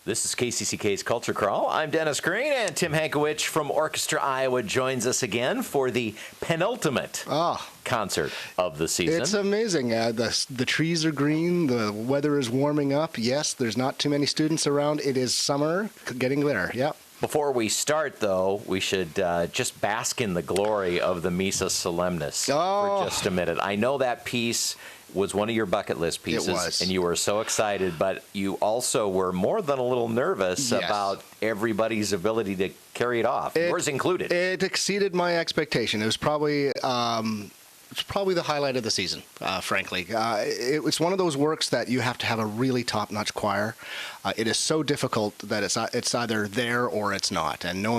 This is KCCK's Culture Crawl. I'm Dennis Green, and Tim Hankewich from Orchestra Iowa joins us again for the penultimate concert of the season. It's amazing. The trees are green. The weather is warming up. Yes, there's not too many students around. It is summer, getting there. Yep. Before we start, though, we should just bask in the glory of the Missa Solemnis for just a minute. I know that piece was one of your bucket list pieces, it was. And you were so excited, but you also were more than a little nervous about everybody's ability to carry it off, yours included. It exceeded my expectation. It was probably the highlight of the season, frankly. It's one of those works that you have to have a really top-notch choir. It is so difficult that it's either there or it's not, and no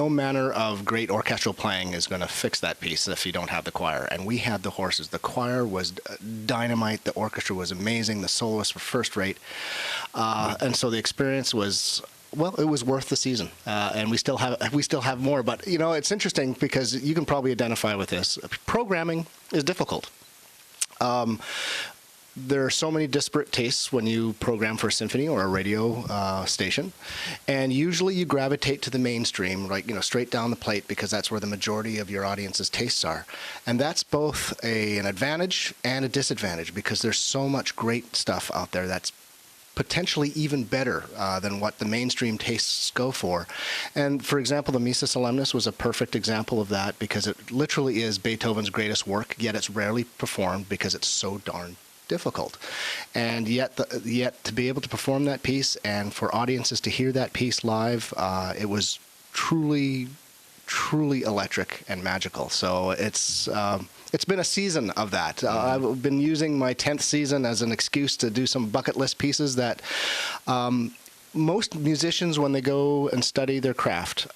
manner of great orchestral playing is going to fix that piece if you don't have the choir. And we had the horses. The choir was dynamite. The orchestra was amazing. The soloists were first-rate, and so the experience was. Well, it was worth the season, and we still have more. But you know, it's interesting because you can probably identify with this. Programming is difficult. There are so many disparate tastes when you program for a symphony or a radio station, and usually you gravitate to the mainstream, right? You know, straight down the plate, because that's where the majority of your audience's tastes are, and that's both an advantage and a disadvantage because there's so much great stuff out there that's potentially even better than what the mainstream tastes go for. And for example, the Missa Solemnis was a perfect example of that because it literally is Beethoven's greatest work, yet it's rarely performed because it's so darn difficult. And yet to be able to perform that piece and for audiences to hear that piece live, it was truly electric and magical. So it's been a season of that. I've been using my 10th season as an excuse to do some bucket list pieces that most musicians, when they go and study their craft,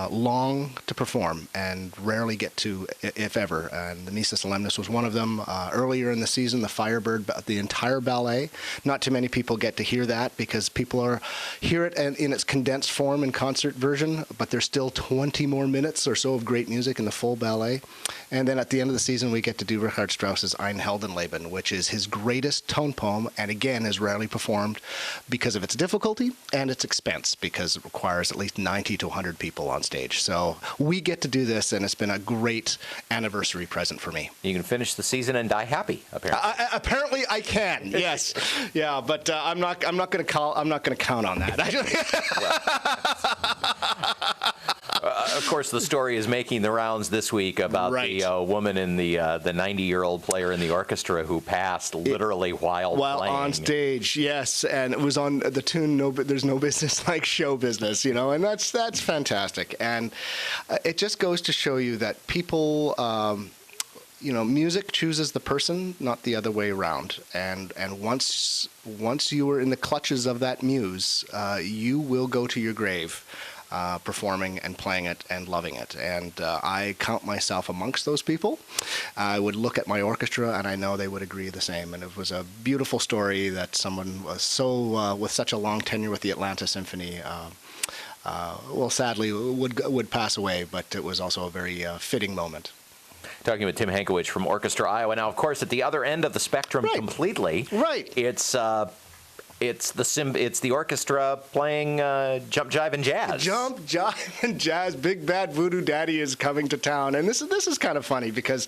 long to perform and rarely get to, if ever. And the Missa Solemnis was one of them. Earlier in the season, the Firebird, the entire ballet. Not too many people get to hear that because people hear it in its condensed form in concert version, but there's still 20 more minutes or so of great music in the full ballet. And then at the end of the season, we get to do Richard Strauss's Ein Heldenleben, which is his greatest tone poem, and again is rarely performed because of its difficulty and its expense, because it requires at least 90 to 100 people on stage. So we get to do this, and it's been a great anniversary present for me. You can finish the season and die happy, apparently. Apparently, I can. Yes, yeah, but I'm not going to count on that. Of course, the story is making the rounds this week about the woman in the 90-year-old player in the orchestra who passed literally while playing on stage. Yes, and it was on the tune "There's No Business Like Show Business," you know, and that's fantastic. And it just goes to show you that people. You know, music chooses the person, not the other way around. And once you are in the clutches of that muse, you will go to your grave. Performing and playing it and loving it. And I count myself amongst those people. I would look at my orchestra and I know they would agree the same. And it was a beautiful story that someone was with such a long tenure with the Atlanta Symphony, well, sadly would pass away, but it was also a very fitting moment. Talking with Tim Hankewich from Orchestra Iowa. Now, of course, at the other end of the spectrum completely, it's the orchestra playing Jump, Jive, and Jazz. Jump, Jive, and Jazz. Big Bad Voodoo Daddy is coming to town. And this is kind of funny because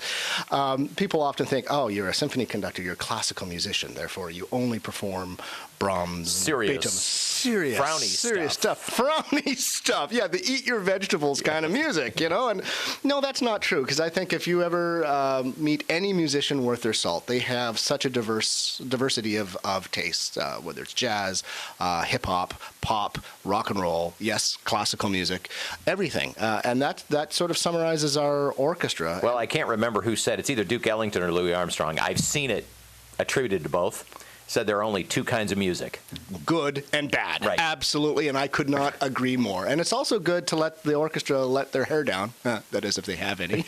people often think, oh, you're a symphony conductor, you're a classical musician, therefore you only perform Brahms, Beethoven. Serious stuff. Frowny stuff. Yeah, the eat your vegetables kind of music, you know. And no, that's not true, because I think if you ever meet any musician worth their salt, they have such a diversity of tastes, whether it's jazz, hip-hop, pop, rock and roll, yes, classical music, everything. And that sort of summarizes our orchestra. Well, I can't remember who said, it's either Duke Ellington or Louis Armstrong. I've seen it attributed to both. Said there are only two kinds of music. Good and bad. Right. Absolutely, and I could not agree more. And it's also good to let the orchestra let their hair down. That is, if they have any.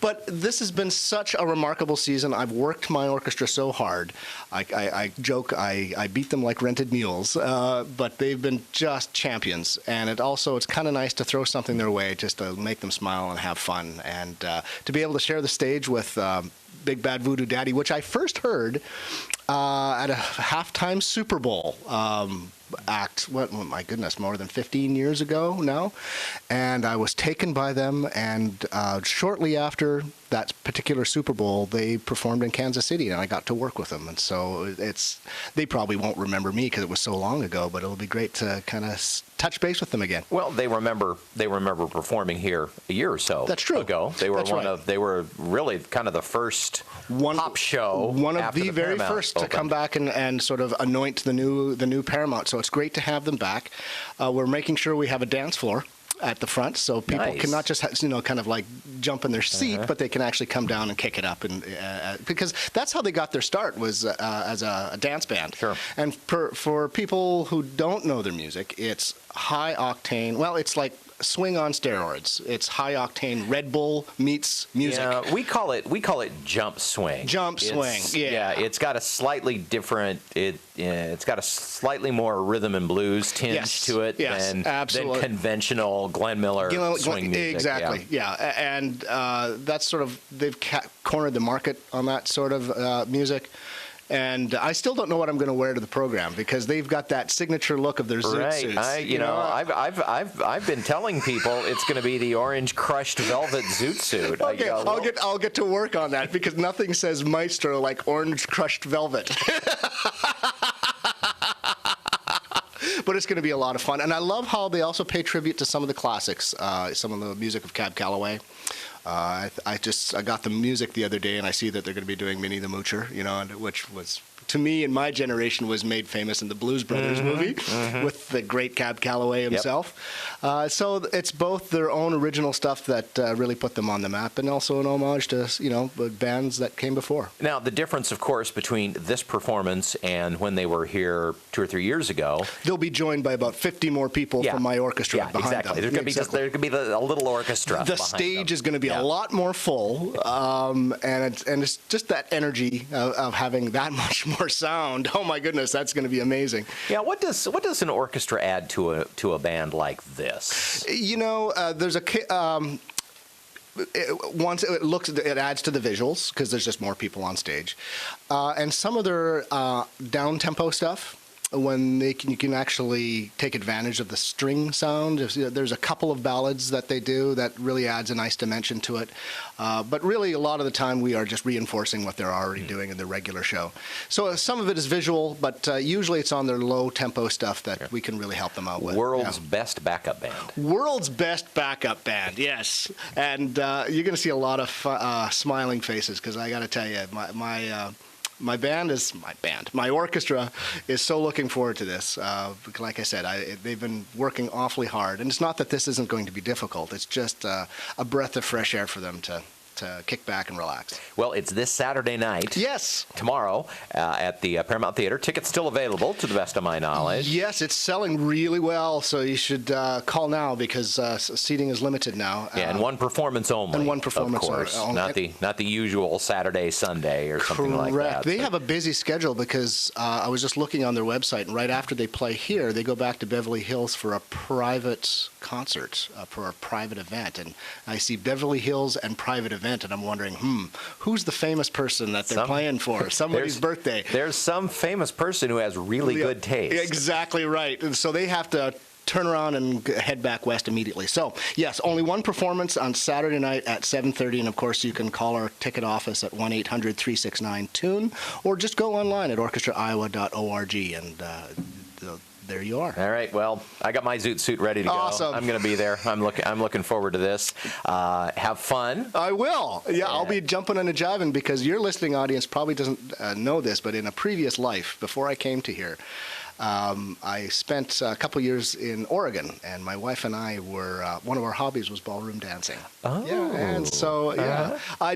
But this has been such a remarkable season. I've worked my orchestra so hard. I joke I beat them like rented mules, but they've been just champions. And it's kind of nice to throw something their way just to make them smile and have fun. And to be able to share the stage with Big Bad Voodoo Daddy, which I first heard at a halftime Super Bowl act, my goodness, more than 15 years ago now. And I was taken by them, and shortly after that particular Super Bowl, they performed in Kansas City, and I got to work with them. And so they probably won't remember me because it was so long ago, but it'll be great to kind of touch base with them again. Well, they remember performing here a year or so That's true. ago. They were That's they were really kind of the first pop show. One of after the very Paramount first to opened. come back and sort of anoint the new Paramount. So it's great to have them back. We're making sure we have a dance floor at the front, so people Nice. can not just kind of like jump in their seat, but they can actually come down and kick it up, and because that's how they got their start, was as a dance band. Sure. And for people who don't know their music, it's high octane. Well, it's like swing on steroids. It's high octane Red Bull meets music. Yeah, we call it jump swing. Jump swing, yeah. It's got a slightly different. It's got a slightly more rhythm and blues tinge to it than conventional Glenn Miller swing music. Exactly, yeah. And that's sort of, they've cornered the market on that sort of music. And I still don't know what I'm going to wear to the program because they've got that signature look of their Zoot suits. I've been telling people it's going to be the orange crushed velvet Zoot suit. Okay, I'll get to work on that because nothing says Maestro like orange crushed velvet. But it's going to be a lot of fun. And I love how they also pay tribute to some of the classics, some of the music of Cab Calloway. I got the music the other day, and I see that they're going to be doing Minnie the Moocher, which was, to me, in my generation, was made famous in the Blues Brothers movie with the great Cab Calloway himself. So it's both their own original stuff that really put them on the map, and also an homage to bands that came before. Now, the difference, of course, between this performance and when they were here 2 or 3 years ago, they'll be joined by about 50 more people from my orchestra behind exactly. them. There's going to be a little orchestra. The stage is going to be a lot more full, and it's just that energy of having that much more sound. Oh my goodness, that's going to be amazing. Yeah, what does an orchestra add to a band like this? There's it adds to the visuals because there's just more people on stage, and some of their down tempo stuff. When you can actually take advantage of the string sound. There's a couple of ballads that they do that really adds a nice dimension to it. But really, a lot of the time, we are just reinforcing what they're already doing in the regular show. So some of it is visual, but usually it's on their low-tempo stuff that we can really help them out with. World's best backup band. World's best backup band, yes. And you're going to see a lot of smiling faces because I got to tell you, my orchestra is so looking forward to this. Like I said, they've been working awfully hard. And it's not that this isn't going to be difficult. It's just a breath of fresh air for them to kick back and relax. Well, it's this Saturday night. Yes. Tomorrow at the Paramount Theater. Tickets still available, to the best of my knowledge. Yes, it's selling really well, so you should call now because seating is limited now. Yeah, and one performance only. And one performance of course. only. Not the usual Saturday, Sunday, or something like that. Correct. They have a busy schedule because I was just looking on their website, and right after they play here, they go back to Beverly Hills for a private concert, for a private event. And I see Beverly Hills and private event, and I'm wondering, who's the famous person that they're playing for? Somebody's birthday. There's some famous person who has really good taste. Exactly right. And so they have to turn around and head back west immediately. So, yes, only one performance on Saturday night at 7:30, and of course you can call our ticket office at 1-800-369-TUNE, or just go online at orchestraiowa.org, and there you are. All right. Well, I got my Zoot suit ready to go. Awesome. I'm going to be there. I'm looking forward to this. Have fun. I will. Yeah, I'll be jumping and jiving because your listening audience probably doesn't know this, but in a previous life, before I came to here, I spent a couple years in Oregon, and my wife and I were one of our hobbies was ballroom dancing. Oh, yeah, and so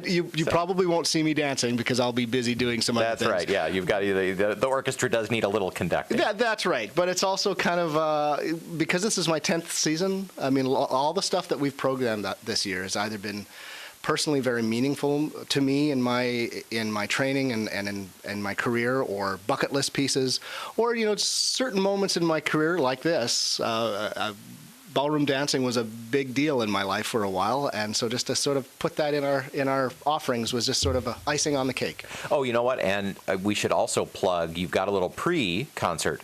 you probably won't see me dancing because I'll be busy doing some other things. That's right. Yeah, you've got the orchestra does need a little conducting. Yeah, that's right. But it's also kind of because this is my 10th season. I mean, all the stuff that we've programmed this year has either been personally very meaningful to me in my training and in my career, or bucket list pieces, or certain moments in my career like this. ballroom dancing was a big deal in my life for a while, and so just to sort of put that in our offerings was just sort of a icing on the cake. Oh, you know what? And we should also plug, you've got a little pre-concert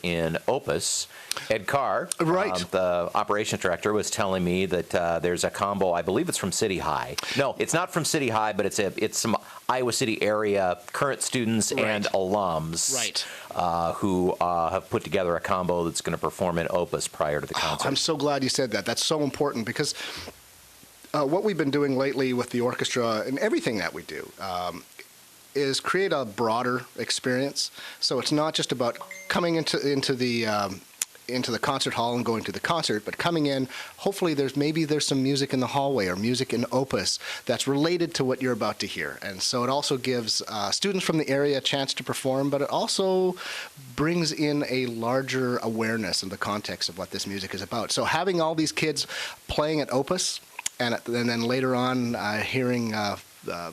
in Opus. Ed Carr, right. The operations director, was telling me that there's a combo. I believe it's from City High. No, it's not from City High, but it's some Iowa City area current students and alums who have put together a combo that's going to perform in Opus prior to the concert. I'm so glad you said that. That's so important because what we've been doing lately with the orchestra and everything that we do is create a broader experience. So it's not just about coming into the concert hall and going to the concert, but coming in, hopefully there's some music in the hallway or music in Opus that's related to what you're about to hear. And so it also gives students from the area a chance to perform, but it also brings in a larger awareness of the context of what this music is about. So having all these kids playing at Opus and then later on hearing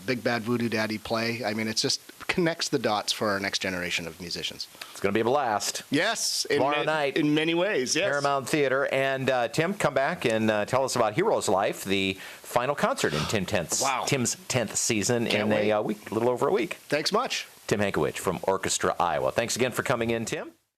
Big Bad Voodoo Daddy play, I mean, it just connects the dots for our next generation of musicians. It's going to be a blast. Yes. Tomorrow night. In many ways, yes. Paramount Theater. And Tim, come back and tell us about Hero's Life, the final concert in Tim's 10th season in a little over a week. Thanks much. Tim Hankewich from Orchestra Iowa. Thanks again for coming in, Tim.